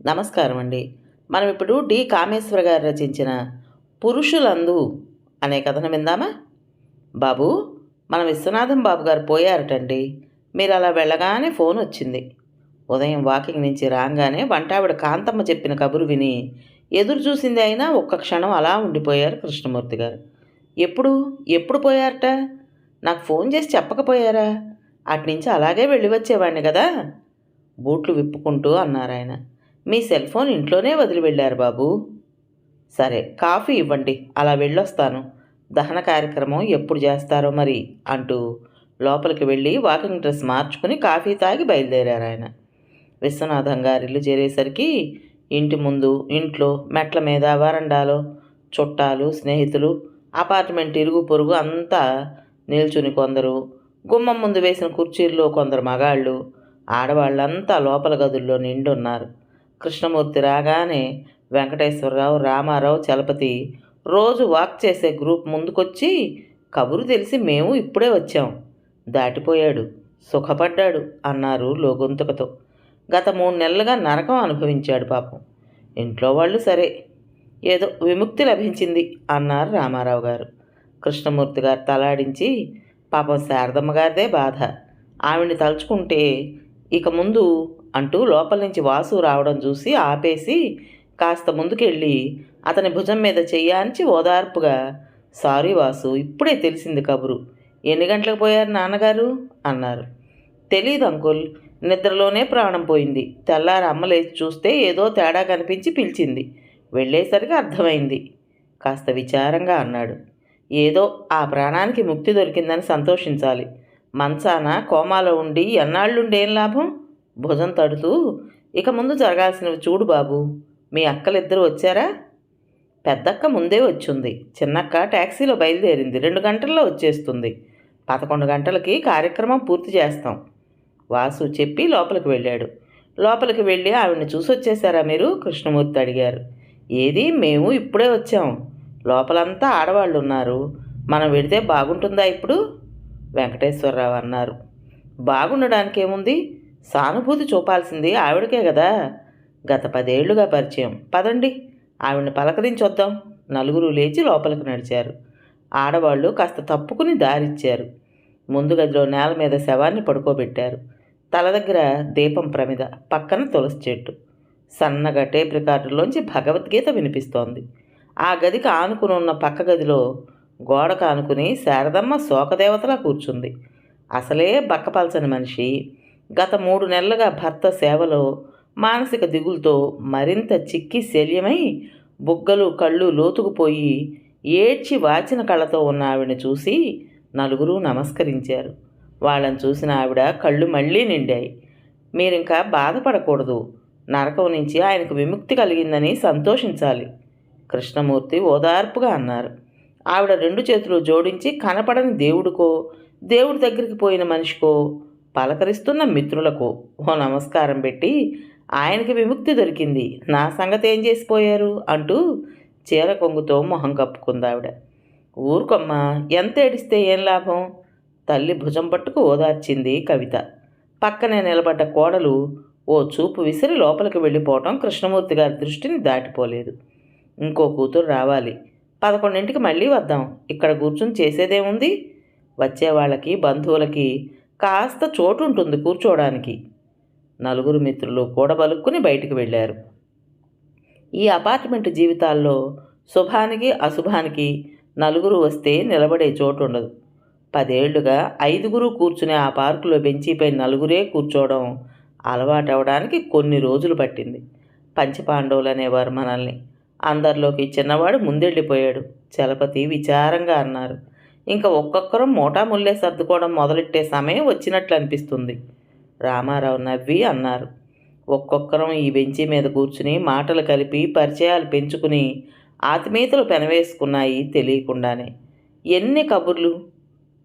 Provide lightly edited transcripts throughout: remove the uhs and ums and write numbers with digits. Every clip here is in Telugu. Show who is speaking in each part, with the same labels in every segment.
Speaker 1: నమస్కారం అండి. మనం ఇప్పుడు డి. కామేశ్వర గారు రచించిన 'పురుషులందు' అనే కథను విందామా? బాబూ, మన విశ్వనాథం బాబు గారు పోయారటండి. మీరు అలా వెళ్ళగానే ఫోన్ వచ్చింది. ఉదయం వాకింగ్ నుంచి రాగానే వంటావిడ కాంతమ్మ చెప్పిన కబురు విని ఎదురు చూసింది అయినా ఒక్క క్షణం అలా ఉండిపోయారు కృష్ణమూర్తి గారు. ఎప్పుడు ఎప్పుడు పోయారట? నాకు ఫోన్ చేసి చెప్పకపోయారా? అట్నుంచి అలాగే వెళ్ళి వచ్చేవాడిని కదా బూట్లు విప్పుకుంటూ అన్నారాయన. మీ సెల్ ఫోన్ ఇంట్లోనే వదిలి వెళ్ళారు బాబూ. సరే, కాఫీ ఇవ్వండి, అలా వెళ్ళొస్తాను. దహన కార్యక్రమం ఎప్పుడు చేస్తారో మరి అంటూ లోపలికి వెళ్ళి వాకింగ్ డ్రెస్ మార్చుకుని కాఫీ తాగి బయలుదేరారు ఆయన. విశ్వనాథం గారిల్లు చేరేసరికి ఇంటి ముందు, ఇంట్లో, మెట్ల మీద, వరండాలో చుట్టాలు, స్నేహితులు, అపార్ట్మెంట్ ఇరుగు పొరుగు అంతా నిల్చుని కొందరు, గుమ్మం ముందు వేసిన కుర్చీల్లో కొందరు మగాళ్ళు, ఆడవాళ్ళంతా లోపల గదుల్లో నిండున్నారు. కృష్ణమూర్తి రాగానే వెంకటేశ్వరరావు, రామారావు, చలపతి రోజు వాక్ చేసే గ్రూప్ ముందుకొచ్చి కబురు తెలిసి మేము ఇప్పుడే వచ్చాం, దాటిపోయాడు, సుఖపడ్డాడు అన్నారు లోగొంతుకతో. గత 3 నెలలుగా నరకం అనుభవించాడు పాపం. ఇంట్లో వాళ్ళు సరే, ఏదో విముక్తి లభించింది అన్నారు రామారావు గారు. కృష్ణమూర్తి గారు తలాడించి, పాపం శారదమ్మ గారిదే బాధ, ఆవిడ్ని తలుచుకుంటే ఇక ముందు అంటూ లోపల నుంచి వాసు రావడం చూసి ఆపేసి కాస్త ముందుకెళ్ళి అతని భుజం మీద చెయ్యాంచి ఓదార్పుగా, సారీ వాసు, ఇప్పుడే తెలిసింది కబురు. ఎన్ని గంటలకు పోయారు నాన్నగారు అన్నారు. తెలీదు అంకుల్, నిద్రలోనే ప్రాణం పోయింది. తెల్లారి అమ్మ లేచి చూస్తే ఏదో తేడా కనిపించి పిలిచింది. వెళ్ళేసరికి అర్థమైంది కాస్త విచారంగా అన్నాడు. ఏదో ఆ ప్రాణానికి ముక్తి దొరికిందని సంతోషించాలి. మంచాన కోమాలో ఉండి ఎన్నాళ్ళుండేం లాభం? భుజం తడుతూ, ఇక ముందు జరగాల్సినవి చూడు బాబు. మీ అక్కలిద్దరూ వచ్చారా? పెద్దక్క ముందే వచ్చుంది. చిన్నక్క ట్యాక్సీలో బయలుదేరింది. 2 గంటల్లో వచ్చేస్తుంది. 11 గంటలకి కార్యక్రమం పూర్తి చేస్తాం వాసు చెప్పి లోపలికి వెళ్ళాడు. లోపలికి వెళ్ళి ఆవిడ్ని చూసొచ్చేశారా మీరు? కృష్ణమూర్తి అడిగారు. ఏది, మేము ఇప్పుడే వచ్చాం. లోపలంతా ఆడవాళ్ళు ఉన్నారు. మనం వెడితే బాగుంటుందా ఇప్పుడు? వెంకటేశ్వరరావు అన్నారు. బాగుండడానికి ఏముంది? సానుభూతి చూపాల్సింది ఆవిడకే కదా. గత 10 ఏళ్లుగా పరిచయం. పదండి, ఆవిడ్ని పలకరించొద్దాం. నలుగురు లేచి లోపలికి నడిచారు. ఆడవాళ్ళు కాస్త తప్పుకుని దారిచ్చారు. ముందు గదిలో నేల మీద శవాన్ని పడుకోబెట్టారు. తల దగ్గర దీపం ప్రమిద, పక్కన తులసి చెట్టు. సన్నగా టేప్ రికార్డులోంచి భగవద్గీత వినిపిస్తోంది. ఆ గదికి ఆనుకుని ఉన్న పక్క గదిలో గోడకు ఆనుకుని శారదమ్మ శోకదేవతలా కూర్చుంది. అసలే బక్కపల్చని మనిషి. గత 3 నెలలుగా భర్త సేవలో మానసిక దిగులతో మరింత చిక్కి శల్యమై బుగ్గలు, కళ్ళు లోతుకుపోయి ఏడ్చి వాచిన కళ్ళతో ఉన్న ఆవిడని చూసి నలుగురు నమస్కరించారు. వాళ్ళని చూసిన ఆవిడ కళ్ళు మళ్ళీ నిండాయి. మీరింకా బాధపడకూడదు. నరకం నుంచి ఆయనకు విముక్తి కలిగిందని సంతోషించాలి కృష్ణమూర్తి ఓదార్పుగా అన్నారు. ఆవిడ 2 చేతులు జోడించి కనపడని దేవుడికో, దేవుడి దగ్గరికి పోయిన మనిషికో, పలకరిస్తున్న మిత్రులకు ఓ నమస్కారం పెట్టి, ఆయనకి విముక్తి దొరికింది, నా సంగతి ఏం చేసిపోయారు అంటూ చీర కొంగుతో మొహం కప్పుకుందావిడ. ఊరుకొమ్మా, ఎంత ఏడిస్తే ఏం లాభం? తల్లి భుజం పట్టుకు ఓదార్చింది కవిత. పక్కనే నిలబడ్డ కోడలు ఓ చూపు విసిరి లోపలికి వెళ్ళిపోవటం కృష్ణమూర్తి గారి దృష్టిని దాటిపోలేదు. ఇంకో కూతురు రావాలి. 11ంటికి మళ్ళీ వద్దాం. ఇక్కడ కూర్చుని చేసేదేముంది? వచ్చేవాళ్ళకి, బంధువులకి కాస్త చోటు ఉంటుంది కూర్చోవడానికి. నలుగురు మిత్రులు కూడబలుక్కుని బయటికి వెళ్ళారు. ఈ అపార్ట్మెంట్ జీవితాల్లో శుభానికి అశుభానికి నలుగురు వస్తే నిలబడే చోటు ఉండదు. 10 ఏళ్లుగా 5గురు కూర్చునే ఆ పార్కులో బెంచీపై నలుగురే కూర్చోవడం అలవాటవడానికి కొన్ని రోజులు పట్టింది. పంచపాండవులు అనేవారు మనల్ని. అందరిలోకి చిన్నవాడు ముందెళ్ళిపోయాడు. చలపతి విచారంగా అన్నారు. ఇంకా ఒక్కొక్కరం మోటాముల్లే సర్దుకోవడం మొదలెట్టే సమయం వచ్చినట్లు అనిపిస్తుంది. రామారావు నవ్వి అన్నారు. ఒక్కొక్కరం ఈ బెంచీ మీద కూర్చుని మాటలు కలిపి పరిచయాలు పెంచుకుని ఆత్మీయతలు పెనవేసుకున్నాయి తెలియకుండానే. ఎన్ని కబుర్లు!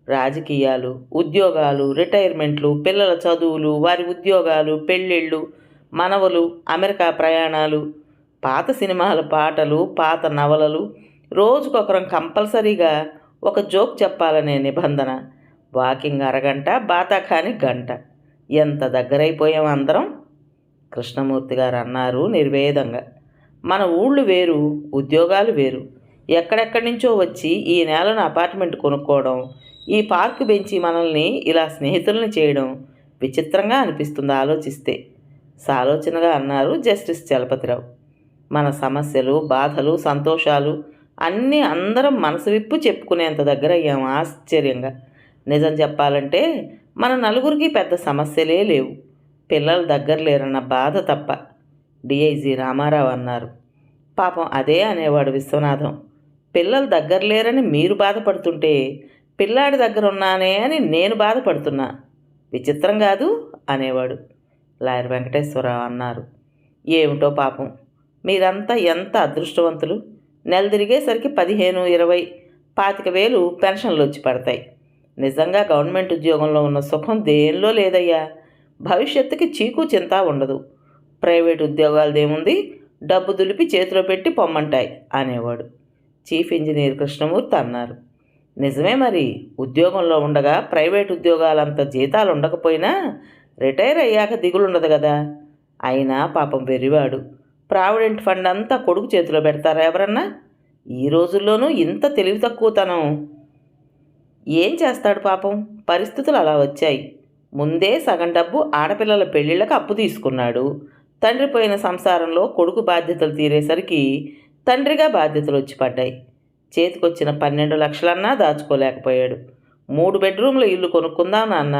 Speaker 1: రాజకీయాలు, ఉద్యోగాలు, రిటైర్మెంట్లు, పిల్లల చదువులు, వారి ఉద్యోగాలు, పెళ్ళిళ్ళు, మనవలు, అమెరికా ప్రయాణాలు, పాత సినిమాల పాటలు, పాత నవలలు, రోజుకొకరం కంపల్సరీగా ఒక జోక్ చెప్పాలనే నిబంధన. వాకింగ్ అరగంట, బాతాఖాని గంట. ఎంత దగ్గరైపోయాం అందరం. కృష్ణమూర్తి గారు అన్నారు నిర్వేదంగా. మన ఊళ్ళు వేరు, ఉద్యోగాలు వేరు. ఎక్కడెక్కడి నుంచో వచ్చి ఈ నేలను అపార్ట్మెంట్ కొనుక్కోవడం, ఈ పార్కు బెంచి మనల్ని ఇలా స్నేహితుల్ని చేయడం విచిత్రంగా అనిపిస్తుంది ఆలోచిస్తే. సాలోచనగా అన్నారు జస్టిస్ చలపతిరావు. మన సమస్యలు, బాధలు, సంతోషాలు అన్నీ అందరం మనసు విప్పు చెప్పుకునేంత దగ్గర అయ్యాం ఆశ్చర్యంగా. నిజం చెప్పాలంటే మన నలుగురికి పెద్ద సమస్యలే లేవు, పిల్లలు దగ్గర లేరన్న బాధ తప్ప. డిఐజీ రామారావు అన్నారు. పాపం అదే అనేవాడు విశ్వనాథం. పిల్లలు దగ్గర లేరని మీరు బాధపడుతుంటే పిల్లాడి దగ్గర ఉన్నానే అని నేను బాధపడుతున్నా. విచిత్రం కాదు అనేవాడు. లాయర్ వెంకటేశ్వరరావు అన్నారు. ఏమిటో పాపం, మీరంతా ఎంత అదృష్టవంతులు. నెల తిరిగేసరికి 15, 20, 25,000 పెన్షన్లు వచ్చి పడతాయి. నిజంగా గవర్నమెంట్ ఉద్యోగంలో ఉన్న సుఖం దేనిలో లేదయ్యా. భవిష్యత్తుకి చీకు చింత ఉండదు. ప్రైవేట్ ఉద్యోగాలదేముంది, డబ్బు దులిపి చేతిలో పెట్టి పొమ్మంటాయి అనేవాడు. చీఫ్ ఇంజనీర్ కృష్ణమూర్తి అన్నారు. నిజమే మరి, ఉద్యోగంలో ఉండగా ప్రైవేట్ ఉద్యోగాలంత జీతాలు ఉండకపోయినా రిటైర్ అయ్యాక దిగులుండదు కదా. అయినా పాపం వెర్రివాడు. ప్రావిడెంట్ ఫండ్ అంతా కొడుకు చేతిలో పెడతారా ఎవరన్నా? ఈ రోజుల్లోనూ ఇంత తెలివి తక్కువతనం. ఏం చేస్తాడు పాపం, పరిస్థితులు అలా వచ్చాయి. ముందే సగం డబ్బు ఆడపిల్లల పెళ్ళిళ్ళకి అప్పు తీసుకున్నాడు. తండ్రి పోయిన సంసారంలో కొడుకు బాధ్యతలు తీరేసరికి తండ్రిగా బాధ్యతలు వచ్చి పడ్డాయి. చేతికొచ్చిన 12 లక్షలన్నా దాచుకోలేకపోయాడు. 3 బెడ్రూమ్ల ఇల్లు కొనుక్కుందాం నాన్న,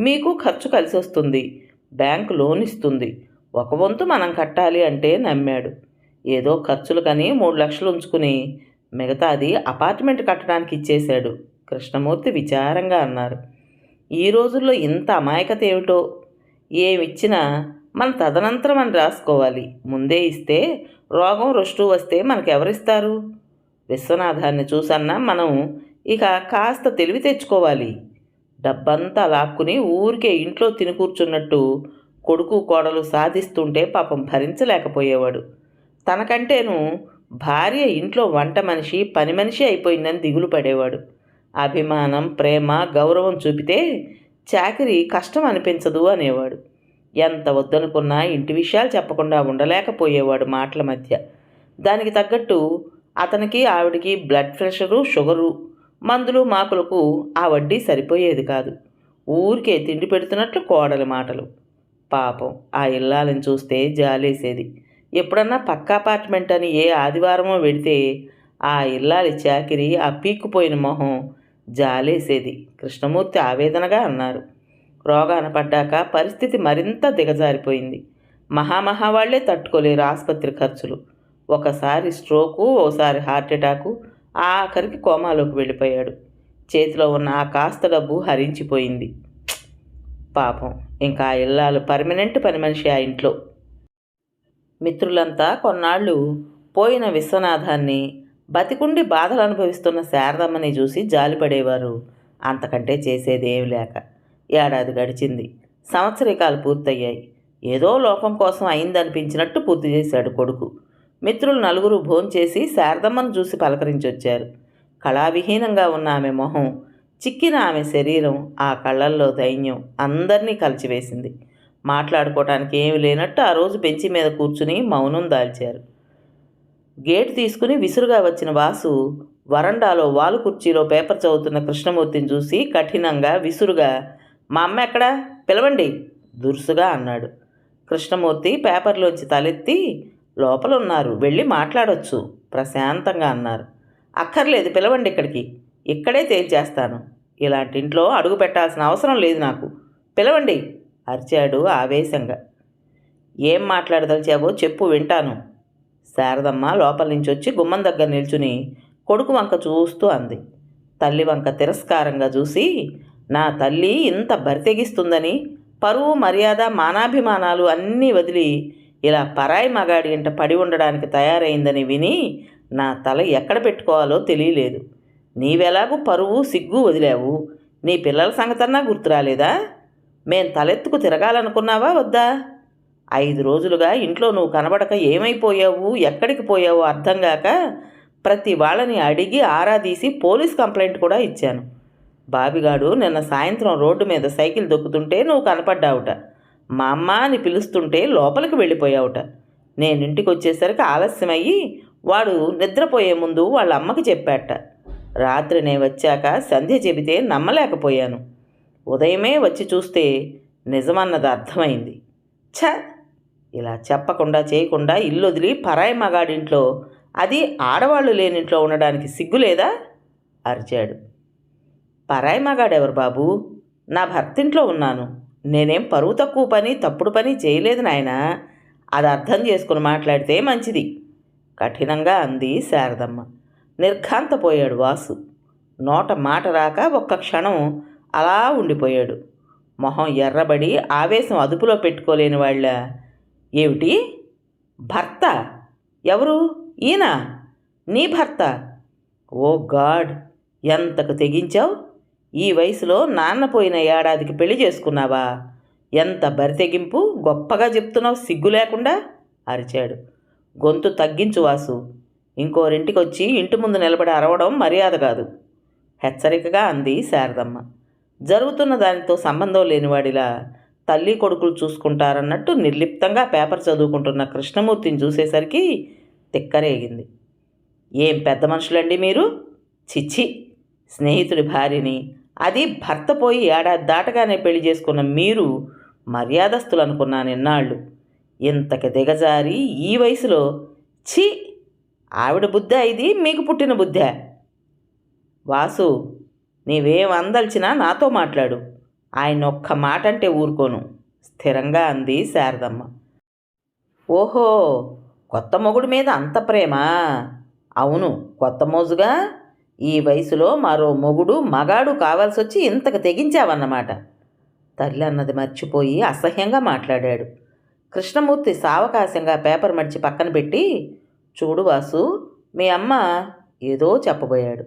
Speaker 1: మీకు ఖర్చు కలిసి వస్తుంది, బ్యాంకు లోన్ ఇస్తుంది, ఒక వంతు మనం కట్టాలి అంటే నమ్మాడు. ఏదో ఖర్చులు కని 3 లక్షలు ఉంచుకుని మిగతాది అపార్ట్మెంట్ కట్టడానికి ఇచ్చేశాడు. కృష్ణమూర్తి విచారంగా అన్నారు. ఈ రోజుల్లో ఇంత అమాయకత ఏమిటో. ఏమిచ్చినా మన తదనంతరం అని రాసుకోవాలి. ముందే ఇస్తే రోగం రుష్టు వస్తే మనకెవరిస్తారు? విశ్వనాథాన్ని చూసన్నా మనం ఇక కాస్త తెలివి తెచ్చుకోవాలి. డబ్బంతా లాక్కుని ఊరికే ఇంట్లో తిని కూర్చున్నట్టు కొడుకు కోడలు సాధిస్తుంటే పాపం భరించలేకపోయేవాడు. తనకంటేను భార్య ఇంట్లో వంట మనిషి, పని మనిషి అయిపోయిందని దిగులు పడేవాడు. అభిమానం, ప్రేమ, గౌరవం చూపితే చాకిరీ కష్టం అనిపించదు అనేవాడు. ఎంత వద్దనుకున్నా ఇంటి విషయాలు చెప్పకుండా ఉండలేకపోయేవాడు మాటల మధ్య. దానికి తగ్గట్టు అతనికి ఆవిడికి బ్లడ్ ప్రెషరు, షుగరు, మందులు మాకులకు ఆ వడ్డీ సరిపోయేది కాదు. ఊరికే తిండి పెడుతున్నట్లు కోడలి మాటలు. పాపం ఆ ఇల్లాలని చూస్తే జాలేసేది. ఎప్పుడన్నా పక్క అపార్ట్మెంట్ అని ఏ ఆదివారమో వెడితే ఆ ఇల్లాలి చాకిరి, ఆ పీక్కుపోయిన మొహం జాలేసేది. కృష్ణమూర్తి ఆవేదనగా అన్నారు. రోగాన పడ్డాక పరిస్థితి మరింత దిగజారిపోయింది. మహావాళ్లే తట్టుకోలేరు ఆసుపత్రి ఖర్చులు. ఒకసారి స్ట్రోకు, ఓసారి హార్ట్అటాకు, ఆఖరికి కోమాలోకి వెళ్ళిపోయాడు. చేతిలో ఉన్న ఆ కాస్త డబ్బు హరించిపోయింది. పాపం ఇంకా ఆ ఇల్లాలు పర్మనెంట్ పని మనిషి ఆ ఇంట్లో. మిత్రులంతా కొన్నాళ్ళు పోయిన విశ్వనాథాన్ని, బతికుండి బాధలు అనుభవిస్తున్న శారదమ్మని చూసి జాలిపడేవారు. అంతకంటే చేసేదేమి లేక. ఏడాది గడిచింది. సంవత్సరికాలు పూర్తయ్యాయి. ఏదో లోకం కోసం అయిందనిపించినట్టు పూర్తి చేశాడు కొడుకు. మిత్రులు నలుగురు భోంచేసి శారదమ్మను చూసి పలకరించొచ్చారు. కళావిహీనంగా ఉన్న ఆమె మొహం, చిక్కిన ఆమె శరీరం, ఆ కళ్ళల్లో దైన్యం అందరినీ కలిచివేసింది. మాట్లాడుకోవటానికి ఏమి లేనట్టు ఆ రోజు బెంచి మీద కూర్చుని మౌనం దాల్చారు. గేటు తీసుకుని విసురుగా వచ్చిన వాసు వరండాలో వాలు కుర్చీలో పేపర్ చదువుతున్న కృష్ణమూర్తిని చూసి కఠినంగా, విసురుగా, మా అమ్మ ఎక్కడా, పిలవండి దురుసుగా అన్నాడు. కృష్ణమూర్తి పేపర్లోంచి తలెత్తి, లోపలున్నారు, వెళ్ళి మాట్లాడొచ్చు ప్రశాంతంగా అన్నారు. అక్కర్లేదు, పిలవండి ఇక్కడికి, ఇక్కడే తేల్చేస్తాను. ఇలాంటి ఇంట్లో అడుగు పెట్టాల్సిన అవసరం లేదు నాకు, పిలవండి అరిచాడు ఆవేశంగా. ఏం మాట్లాడదలిచావో చెప్పు, వింటాను. శారదమ్మ లోపల నుంచి వచ్చి గుమ్మం దగ్గర నిల్చుని కొడుకు వంక చూస్తూ అంది. తల్లి వంక తిరస్కారంగా చూసి, నా తల్లి ఇంత బరితెగిస్తుందని, పరువు, మర్యాద, మానాభిమానాలు అన్నీ వదిలి ఇలా పరాయి మగాడి ఇంట పడి ఉండడానికి తయారైందని విని నా తల ఎక్కడ పెట్టుకోవాలో తెలియలేదు. నీవెలాగూ పరువు, సిగ్గు వదిలావు. నీ పిల్లల సంగతన్నా గుర్తురాలేదా? మేం తలెత్తుకు తిరగాలనుకున్నావా వద్దా? 5 రోజులుగా ఇంట్లో నువ్వు కనబడక ఏమైపోయావు, ఎక్కడికి పోయావో అర్థం కాక ప్రతి వాళ్ళని అడిగి ఆరాదీసి పోలీస్ కంప్లైంట్ కూడా ఇచ్చాను. బాబిగాడు నిన్న సాయంత్రం రోడ్డు మీద సైకిల్ దొక్కుతుంటే నువ్వు కనపడ్డావుట. మా అమ్మ అని పిలుస్తుంటే లోపలికి వెళ్ళిపోయావుట. నేనింటికి వచ్చేసరికి ఆలస్యమయ్యి వాడు నిద్రపోయే ముందు వాళ్ళ అమ్మకి చెప్పాట. రాత్రి నేను వచ్చాక సంధ్య చెబితే నమ్మలేకపోయాను. ఉదయమే వచ్చి చూస్తే నిజమన్నది అర్థమైంది. ఛ! ఇలా చెప్పకుండా చేయకుండా ఇల్లు వదిలి పరాయి మగాడింట్లో, అది ఆడవాళ్ళు లేనింట్లో ఉండడానికి సిగ్గులేదా? అరిచాడు. పరాయి మగాడెవరు బాబు? నా భర్తింట్లో ఉన్నాను. నేనేం పరువు తక్కువ పని, తప్పుడు పని చేయలేదు నాయనా. అది అర్థం చేసుకుని మాట్లాడితే మంచిది, కఠినంగా అంది శారదమ్మ. నిర్ఘాంతపోయాడు వాసు. నోట మాట రాక ఒక్క క్షణం అలా ఉండిపోయాడు. మొహం ఎర్రబడి ఆవేశం అదుపులో పెట్టుకోలేని వాళ్ళ, ఏమిటి భర్త? ఎవరు? ఈయన నీ భర్త? ఓ గాడ్, ఎంతకు తెగించావు? ఈ వయసులో నాన్న పోయిన ఏడాదికి పెళ్లి చేసుకున్నావా? ఎంత బరితెగింపు! గొప్పగా చెప్తున్నావు సిగ్గు లేకుండా అరిచాడు. గొంతు తగ్గించు వాసు. ఇంకోరింటికి వచ్చి ఇంటి ముందు నిలబడి అరవడం మర్యాద కాదు, హెచ్చరికగా అంది శారదమ్మ. జరుగుతున్న దానితో సంబంధం లేనివాడిలా తల్లి కొడుకులు చూసుకుంటారన్నట్టు నిర్లిప్తంగా పేపర్ చదువుకుంటున్న కృష్ణమూర్తిని చూసేసరికి తిక్కరేగింది. ఏం పెద్ద మనుషులండి మీరు! చిచ్చి, స్నేహితుడి భార్యని, అది భర్త పోయి ఏడాది దాటగానే పెళ్లి చేసుకున్న మీరు మర్యాదస్తులు అనుకున్నాను ఇన్నాళ్ళు. ఇంతకి దిగజారి ఈ వయసులో! ఛీ! ఆవిడ బుద్ధా ఇది, మీకు పుట్టిన బుద్ధా? వాసు, నీవేం అందల్చినా నాతో మాట్లాడు. ఆయన ఒక్క మాట అంటే ఊరుకోను, స్థిరంగా అంది శారదమ్మ. ఓహో, కొత్త మొగుడి మీద అంత ప్రేమ? అవును, కొత్త మోజుగా. ఈ వయసులో మరో మొగుడు మగాడు కావాల్సి వచ్చి ఇంతకు తెగించావన్నమాట. తల్లి అన్నది మర్చిపోయి అసహ్యంగా మాట్లాడాడు. కృష్ణమూర్తి సావకాశంగా పేపర్ మడిచి పక్కన పెట్టి, చూడు వాసు, మీ అమ్మ ఏదో చెప్పబోయాడు.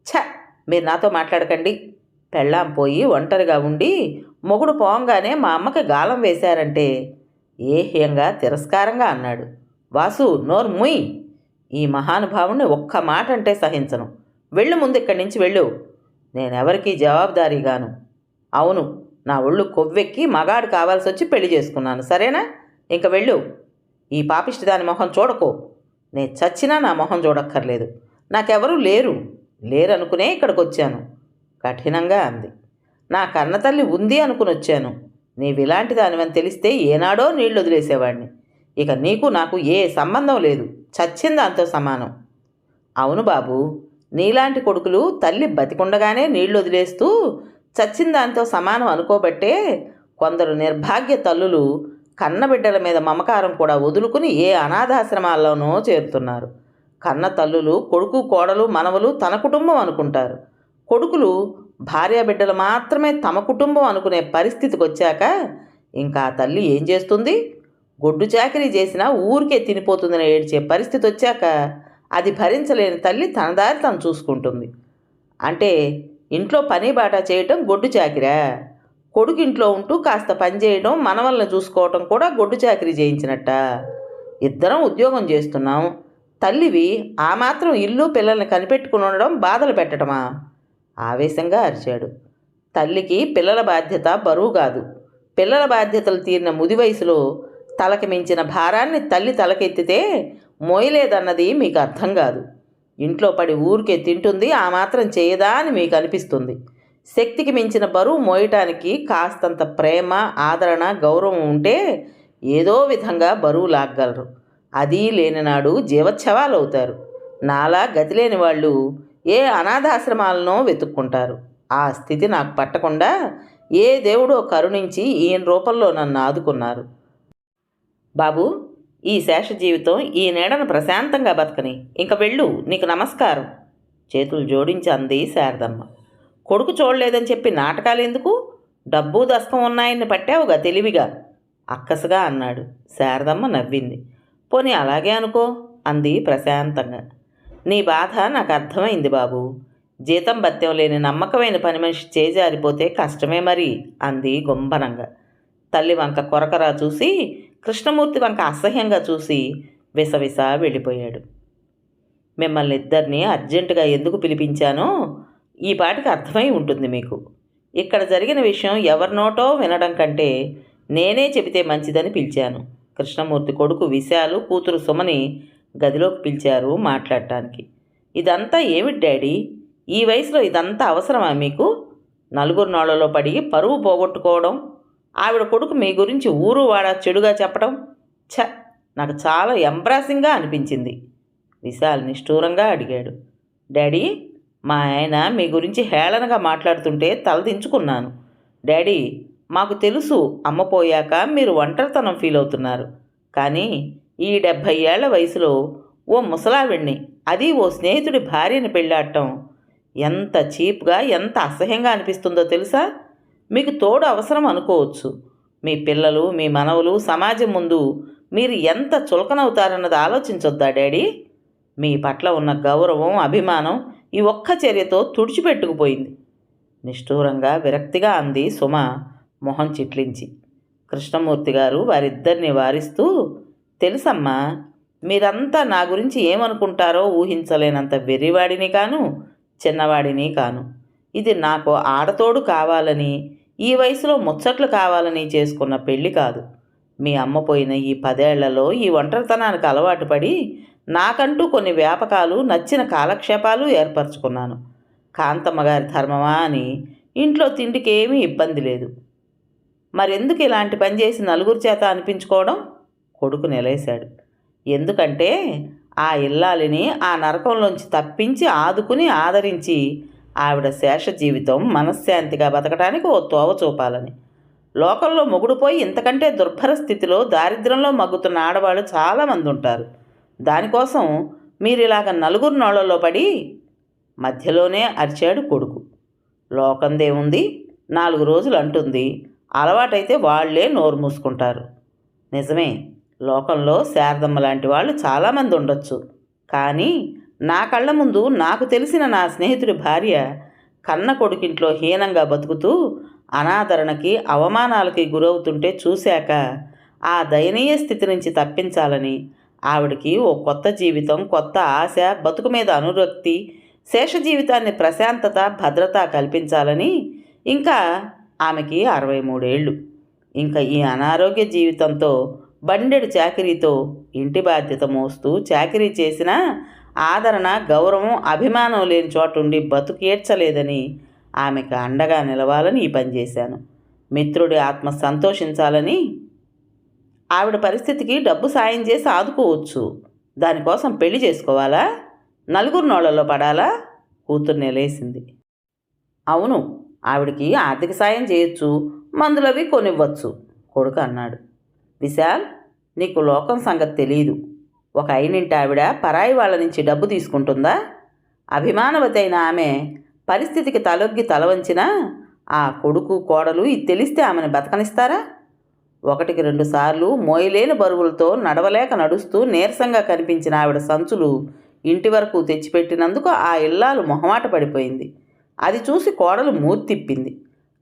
Speaker 1: ఛ! మీరు నాతో మాట్లాడకండి. పెళ్ళాం పోయి ఒంటరిగా ఉండి మొగుడు పోంగానే మా అమ్మకి గాలం వేశారంటే ఏహ్యంగా తిరస్కారంగా అన్నాడు. వాసు, నోరు ముయ్. ఈ మహానుభావుణ్ణి ఒక్క మాట అంటే సహించను. వెళ్ళు, ముందు ఇక్కడి నుంచి వెళ్ళు. నేనెవరికీ జవాబుదారీగాను. అవును, నా ఒళ్ళు కొవ్వెక్కి మగాడు కావాల్సి వచ్చి పెళ్లి చేసుకున్నాను, సరేనా? ఇంక వెళ్ళు. ఈ పాపిష్టి దాని మొహం చూడకో. నేను చచ్చినా నా మొహం చూడక్కర్లేదు. నాకెవరూ లేరనుకునే ఇక్కడికి వచ్చాను, కఠినంగా అంది. నా కన్నతల్లి ఉంది అనుకుని వచ్చాను. నీవిలాంటి దానివని తెలిస్తే ఏనాడో నీళ్లు వదిలేసేవాడిని. ఇక నీకు నాకు ఏ సంబంధం లేదు, చచ్చిందాంతో సమానం. అవును బాబు, నీలాంటి కొడుకులు తల్లి బతికుండగానే నీళ్లు వదిలేస్తూ చచ్చిందాంతో సమానం అనుకోబట్టే కొందరు నిర్భాగ్య తల్లులు కన్నబిడ్డల మీద మమకారం కూడా వదులుకుని ఏ అనాథాశ్రమాల్లోనో చేరుతున్నారు. కన్న తల్లులు కొడుకు, కోడలు, మనవలు తన కుటుంబం అనుకుంటారు. కొడుకులు భార్యాబిడ్డలు మాత్రమే తమ కుటుంబం అనుకునే పరిస్థితికి వచ్చాక ఇంకా ఆ తల్లి ఏం చేస్తుంది? గొడ్డు చాకిరీ చేసినా ఊరికే తినిపోతుందని ఏడ్చే పరిస్థితి వచ్చాక అది భరించలేని తల్లి తన దారి తను చూసుకుంటుంది. అంటే ఇంట్లో పని బాట చేయటం గొడ్డు చాకిరా? కొడుకు ఇంట్లో ఉంటూ కాస్త పని చేయడం, మనవల్ని చూసుకోవటం కూడా గొడ్డు చాకిరీ చేయించినట్ట? ఇద్దరం ఉద్యోగం చేస్తున్నాం. తల్లివి ఆ మాత్రం ఇల్లు పిల్లల్ని కనిపెట్టుకుని ఉండడం బాధలు పెట్టడమా? ఆవేశంగా అరిచాడు. తల్లికి పిల్లల బాధ్యత బరువు కాదు. పిల్లల బాధ్యతలు తీరిన ముది వయసులో తలకి మించిన భారాన్ని తల్లి తలకెత్తితే మోయలేదన్నది మీకు అర్థం కాదు. ఇంట్లో పడి ఊరికే తింటుంది, ఆ మాత్రం చేయదా అని మీకు అనిపిస్తుంది. శక్తికి మించిన బరువు మోయటానికి కాస్తంత ప్రేమ, ఆదరణ, గౌరవం ఉంటే ఏదో విధంగా బరువు లాగ్గలరు. అది లేనినాడు జీవచ్ఛవాలు అవుతారు. నాలా గతి లేని వాళ్ళు ఏ అనాథాశ్రమాలనో వెతుక్కుంటారు. ఆ స్థితి నాకు పట్టకుండా ఏ దేవుడో కరుణించి ఈయన రూపంలో నన్ను ఆదుకున్నారు. బాబు, ఈ శేష జీవితం ఈ నీడను ప్రశాంతంగా బతకని. ఇంక వెళ్ళు, నీకు నమస్కారం. చేతులు జోడించి అంది శారదమ్మ. కొడుకు చూడలేదని చెప్పి నాటకాలు ఎందుకు? డబ్బు దస్తం ఉన్నాయని పట్టావుగా తెలివిగా, అక్కసుగా అన్నాడు. శారదమ్మ నవ్వింది. పోనీ అలాగే అనుకో అంది ప్రశాంతంగా. నీ బాధ నాకు అర్థమైంది బాబు. జీతం బత్యం లేని నమ్మకమైన పని మనిషి చేజారిపోతే కష్టమే మరి అంది గుంభనంగా. తల్లి వంక కొరకరా చూసి, కృష్ణమూర్తి వంక అసహ్యంగా చూసి విసవిస వెళ్ళిపోయాడు. మిమ్మల్ని ఇద్దరిని అర్జెంటుగా ఎందుకు పిలిపించానో ఈ పాటికి అర్థమై ఉంటుంది మీకు. ఇక్కడ జరిగిన విషయం ఎవరినోటో వినడం కంటే నేనే చెబితే మంచిదని పిలిచాను. కృష్ణమూర్తి కొడుకు విశాలు, కూతురు సుమని గదిలోకి పిలిచారు మాట్లాడటానికి. ఇదంతా ఏమిటి డాడీ? ఈ వయసులో ఇదంతా అవసరమా మీకు? నలుగురు నోళ్లలో పడి పరువు పోగొట్టుకోవడం, ఆవిడ కొడుకు మీ గురించి ఊరు వాడ చెడుగా చెప్పడం, ఛ, నాకు చాలా ఎంబ్రాసింగ్గా అనిపించింది. విశాల్ నిష్ఠూరంగా అడిగాడు. డాడీ, మా ఆయన మీ గురించి హేళనగా మాట్లాడుతుంటే తలదించుకున్నాను. డాడీ, మాకు తెలుసు అమ్మ పోయాక మీరు ఒంటరితనం ఫీల్ అవుతున్నారు. కానీ ఈ 70 ఏళ్ల వయసులో ఓ ముసలావిడ్ని, అది ఓ స్నేహితుడి భార్యని పెళ్ళాడటం ఎంత చీప్గా, ఎంత అసహ్యంగా అనిపిస్తుందో తెలుసా? మీకు తోడు అవసరం అనుకోవచ్చు. మీ పిల్లలు, మీ మనవలు సమాజం ముందు మీరు ఎంత చులకనవుతారన్నది ఆలోచించొద్దా డాడీ? మీ పట్ల ఉన్న గౌరవం, అభిమానం ఈ ఒక్క చర్యతో తుడిచిపెట్టుకుపోయింది. నిష్ఠూరంగా, విరక్తిగా అంది సుమ మొహం చిట్లించి. కృష్ణమూర్తి గారు వారిద్దరిని వారిస్తూ, తెలుసమ్మా, మీరంతా నా గురించి ఏమనుకుంటారో ఊహించలేనంత వెర్రివాడిని కాను, చిన్నవాడిని కాను. ఇది నాకు ఆడతోడు కావాలని, ఈ వయసులో ముచ్చట్లు కావాలని చేసుకున్న పెళ్ళి కాదు. మీ అమ్మ పోయిన ఈ 10 ఏళ్లలో ఈ ఒంటరితనానికి అలవాటు పడి నాకంటూ కొన్ని వ్యాపకాలు, నచ్చిన కాలక్షేపాలు ఏర్పరచుకున్నాను. కాంతమ్మ గారి ధర్మమా అని ఇంట్లో తిండికి ఏమీ ఇబ్బంది లేదు. మరెందుకు ఇలాంటి పని చేసి నలుగురి చేత అనిపించుకోవడం? కొడుకు నిలేశాడు. ఎందుకంటే ఆ ఇల్లాలిని ఆ నరకంలోంచి తప్పించి, ఆదుకుని, ఆదరించి ఆవిడ శేష జీవితం మనశ్శాంతిగా బతకడానికి ఓ తోవ చూపాలని. లోకంలో మొగుడుపోయి ఇంతకంటే దుర్భర స్థితిలో దారిద్ర్యంలో మగ్గుతున్న ఆడవాళ్ళు చాలామంది ఉంటారు. దానికోసం మీరు ఇలాగ నలుగురు నోళ్లలో పడి. మధ్యలోనే అరిచాడు కొడుకు. లోకందేముంది, 4 రోజులు అంటుంది, అలవాటైతే వాళ్లే నోరు మూసుకుంటారు. నిజమే, లోకంలో శారదమ్మ లాంటి వాళ్ళు చాలామంది ఉండొచ్చు. కానీ నా కళ్ళ ముందు నాకు తెలిసిన నా స్నేహితుడి భార్య కన్న కొడుకింట్లో హీనంగా బతుకుతూ అనాదరణకి, అవమానాలకి గురవుతుంటే చూశాక ఆ దయనీయ స్థితి నుంచి తప్పించాలని, ఆవిడకి ఓ కొత్త జీవితం, కొత్త ఆశ, బతుకు మీద అనురక్తి, శేష జీవితాన్ని ప్రశాంతత, భద్రత కల్పించాలని. ఇంకా ఆమెకి 63 ఏళ్ళు. ఇంకా ఈ అనారోగ్య జీవితంతో, బండెడు చాకిరీతో ఇంటి బాధ్యత మోస్తూ చాకిరీ చేసినా ఆదరణ, గౌరవం, అభిమానం లేని చోటుండి బతుకేడ్చలేదని ఆమెకు అండగా నిలవాలని ఈ పని చేశాను. మిత్రుడి ఆత్మ సంతోషించాలని. ఆవిడ పరిస్థితికి డబ్బు సాయం చేసి ఆదుకోవచ్చు. దానికోసం పెళ్లి చేసుకోవాలా? నలుగురు నోళ్లలో పడాలా? కూతురు నిలేసింది. అవును, ఆవిడికి ఆర్థిక సాయం చేయొచ్చు, మందులవి కొనివ్వచ్చు, కొడుకు అన్నాడు. విశాల్, నీకు లోకం సంగతి తెలీదు. ఒక అయినింటి ఆవిడ పరాయి వాళ్ళ నుంచి డబ్బు తీసుకుంటుందా? అభిమానవతి అయిన ఆమె పరిస్థితికి తలొగ్గి తలవంచినా ఆ కొడుకు, కోడలు ఇది తెలిస్తే ఆమెను బతకనిస్తారా? 1కి 2 సార్లు మోయలేని బరువులతో నడవలేక నడుస్తూ నీరసంగా కనిపించిన ఆవిడ సంచులు ఇంటి వరకు తెచ్చిపెట్టినందుకు ఆ ఇల్లాలు మొహమాట పడిపోయింది. అది చూసి కోడలు మూతి తిప్పింది.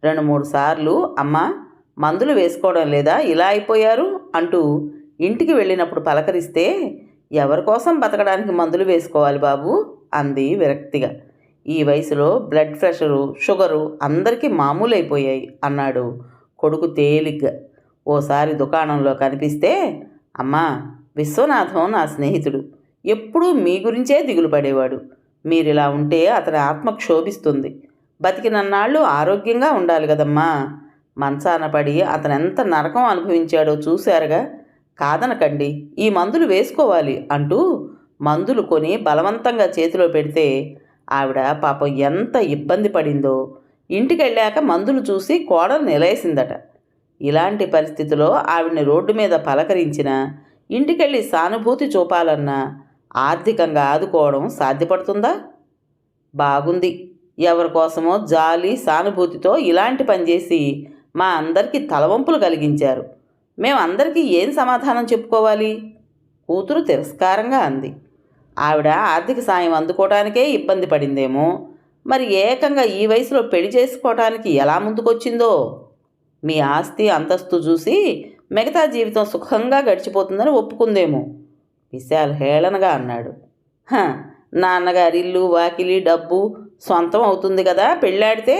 Speaker 1: 2-3 సార్లు, అమ్మా, మందులు వేసుకోవడం లేదా, ఇలా అయిపోయారు అంటూ ఇంటికి వెళ్ళినప్పుడు పలకరిస్తే, ఎవరికోసం బతకడానికి మందులు వేసుకోవాలి బాబు అంది విరక్తిగా. ఈ వయసులో బ్లడ్ ప్రెషరు, షుగరు అందరికీ మామూలైపోయాయి అన్నాడు కొడుకు తేలిగ్గా. ఓసారి దుకాణంలో కనిపిస్తే, అమ్మా, విశ్వనాథం నా స్నేహితుడు, ఎప్పుడూ మీ గురించే దిగులు పడేవాడు. మీరిలా ఉంటే అతని ఆత్మ క్షోభిస్తుంది. బతికినన్నాళ్ళు ఆరోగ్యంగా ఉండాలి కదమ్మా. మంచాన పడి అతను ఎంత నరకం అనుభవించాడో చూశారుగా. కాదనకండి, ఈ మందులు వేసుకోవాలి అంటూ మందులు కొని బలవంతంగా చేతిలో పెడితే ఆవిడ పాపం ఎంత ఇబ్బంది పడిందో. ఇంటికి వెళ్ళాక మందులు చూసి కోడలు నిలేసిందట. ఇలాంటి పరిస్థితిలో ఆవిడ్ని రోడ్డు మీద పలకరించిన, ఇంటికెళ్ళి సానుభూతి చూపాలన్నా ఆర్థికంగా ఆదుకోవడం సాధ్యపడుతుందా? బాగుంది, ఎవరికోసమో జాలి, సానుభూతితో ఇలాంటి పని చేసి మా అందరికీ తలవంపులు కలిగించారు. మేమందరికీ ఏం సమాధానం చెప్పుకోవాలి? కూతురు తిరస్కారంగా అంది. ఆవిడ ఆర్థిక సాయం అందుకోవడానికే ఇబ్బంది పడిందేమో, మరి ఏకంగా ఈ వయసులో పెళ్లి చేసుకోవటానికి ఎలా ముందుకొచ్చిందో. మీ ఆస్తి, అంతస్తు చూసి మిగతా జీవితం సుఖంగా గడిచిపోతుందని ఒప్పుకుందేమో, విశాల్ హేళనగా అన్నాడు. నాన్నగారి ఇల్లు, వాకిలి, డబ్బు సొంతం అవుతుంది కదా పెళ్ళాడితే.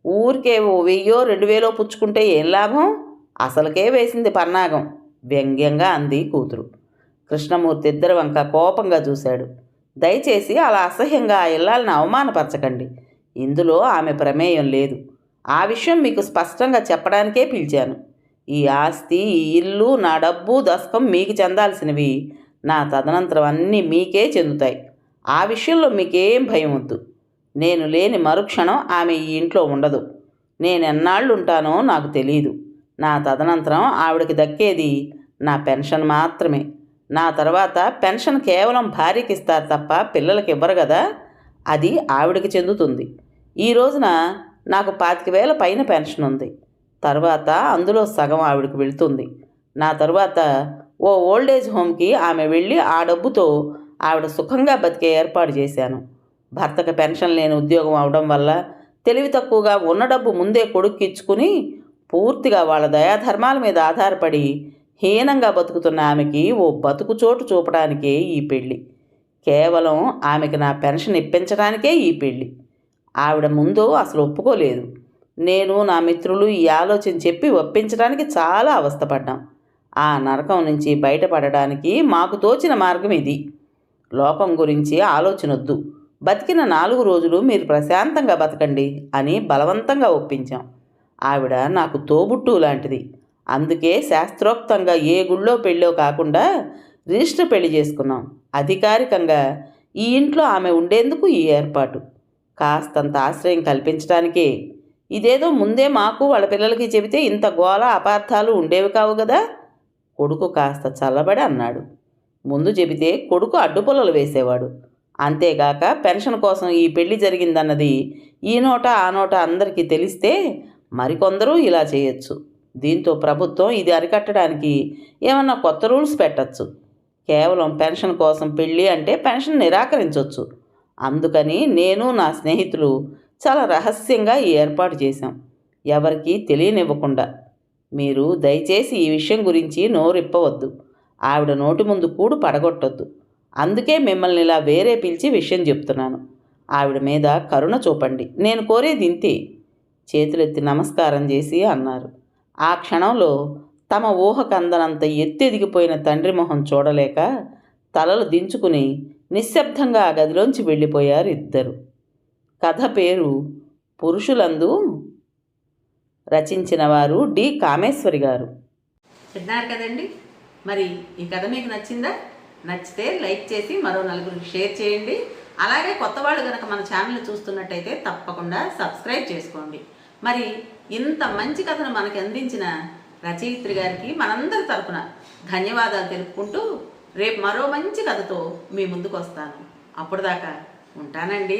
Speaker 1: ఊరికే ఓ 1000 2000 పుచ్చుకుంటే ఏం లాభం? అసలుకే వేసింది పన్నాగం వ్యంగ్యంగా అంది కూతురు. కృష్ణమూర్తి ఇద్దరి వంక కోపంగా చూశాడు. దయచేసి అలా అసహ్యంగా ఆ ఇల్లాలని అవమానపరచకండి. ఇందులో ఆమె ప్రమేయం లేదు. ఆ విషయం మీకు స్పష్టంగా చెప్పడానికే పిలిచాను. ఈ ఆస్తి, ఈ ఇల్లు, నా డబ్బు దశకం మీకు చెందాల్సినవి. నా తదనంతరం అన్నీ మీకే చెందుతాయి. ఆ విషయంలో మీకేం భయం వద్దు. నేను లేని మరుక్షణం ఆమె ఈ ఇంట్లో ఉండదు. నేనెన్నాళ్ళు ఉంటానో నాకు తెలీదు. నా తదనంతరం ఆవిడకి దక్కేది నా పెన్షన్ మాత్రమే. నా తర్వాత పెన్షన్ కేవలం భార్యకి ఇస్తారు తప్ప పిల్లలకి ఇవ్వరు కదా, అది ఆవిడకి చెందుతుంది. ఈ రోజున నాకు 25,000 పైన పెన్షన్ ఉంది. తర్వాత అందులో సగం ఆవిడకి వెళుతుంది. నా తరువాత ఓ ఓల్డేజ్ హోమ్కి ఆమె వెళ్ళి ఆ డబ్బుతో ఆవిడ సుఖంగా బతికే ఏర్పాటు చేశాను. భర్తకు పెన్షన్ లేని ఉద్యోగం అవడం వల్ల తెలివి తక్కువగా ఉన్న డబ్బు ముందే కొడుక్కి ఇచ్చుకుని పూర్తిగా వాళ్ళ దయాధర్మాల మీద ఆధారపడి హీనంగా బతుకుతున్న ఆమెకి ఓ బతుకు చోటు చూపడానికే ఈ పెళ్ళి. కేవలం ఆమెకి నా పెన్షన్ ఇప్పించడానికే ఈ పెళ్ళి. ఆవిడ ముందు అసలు ఒప్పుకోలేదు. నేను, నా మిత్రులు ఈ ఆలోచన చెప్పి ఒప్పించడానికి చాలా అవస్థపడ్డాం. ఆ నరకం నుంచి బయటపడడానికి మాకు తోచిన మార్గం ఇది. లోకం గురించి ఆలోచనొద్దు. బతికిన 4 రోజులు మీరు ప్రశాంతంగా బతకండి అని బలవంతంగా ఒప్పించాం. ఆవిడ నాకు తోబుట్టు లాంటిది. అందుకే శాస్త్రోక్తంగా ఏ గుళ్ళో పెళ్ళో కాకుండా రిజిస్టర్ పెళ్లి చేసుకున్నాం. అధికారికంగా ఈ ఇంట్లో ఆమె ఉండేందుకు ఈ ఏర్పాటు. కాస్తంత ఆశ్రయం కల్పించడానికే. ఇదేదో ముందే మాకు వాళ్ళ పిల్లలకి చెబితే ఇంత గోల అపార్థాలు ఉండేవి కావు కదా. కొడుకు కాస్త చల్లబడి అన్నాడు. ముందు చెబితే కొడుకు అడ్డుపుల్లలు వేసేవాడు. అంతేగాక పెన్షన్ కోసం ఈ పెళ్లి జరిగిందన్నది ఈ నోట ఆ నోట అందరికీ తెలిస్తే మరికొందరూ ఇలా చేయొచ్చు. దీంతో ప్రభుత్వం ఇది అరికట్టడానికి ఏమన్నా కొత్త రూల్స్ పెట్టచ్చు. కేవలం పెన్షన్ కోసం పెళ్ళి అంటే పెన్షన్ నిరాకరించవచ్చు. అందుకని నేను, నా స్నేహితులు చాలా రహస్యంగా ఈ ఏర్పాటు చేశాం, ఎవరికీ తెలియనివ్వకుండా. మీరు దయచేసి ఈ విషయం గురించి నోరిప్పవద్దు. ఆవిడ నోటి ముందు కూడు పడగొట్టొద్దు. అందుకే మిమ్మల్ని ఇలా వేరే పిలిచి విషయం చెప్తున్నాను. ఆవిడ మీద కరుణ చూపండి. నేను కోరేది ఇంతే. చేతులెత్తి నమస్కారం చేసి అన్నారు. ఆ క్షణంలో తమ ఊహకందనంత ఎత్తెదిగిపోయిన తండ్రి మొహం చూడలేక తలలు దించుకుని నిశ్శబ్దంగా ఆ గదిలోంచి వెళ్ళిపోయారు ఇద్దరు. కథ పేరు పురుషులందు. రచించిన వారు డి. కామేశ్వరి గారు. విన్నారు కదండి. మరి ఈ కథ మీకు నచ్చిందా? నచ్చితే లైక్ చేసి మరో నలుగురికి షేర్ చేయండి. అలాగే కొత్త వాళ్ళు కనుక మన ఛానల్ చూస్తున్నట్టయితే తప్పకుండా సబ్స్క్రైబ్ చేసుకోండి. మరి ఇంత మంచి కథను మనకి అందించిన రచయిత్రి గారికి మనందరి తరపున ధన్యవాదాలు తెలుపుకుంటూ రేపు మరో మంచి కథతో మీ ముందుకు వస్తాను. అప్పుడు దాకా ఉంటానండి.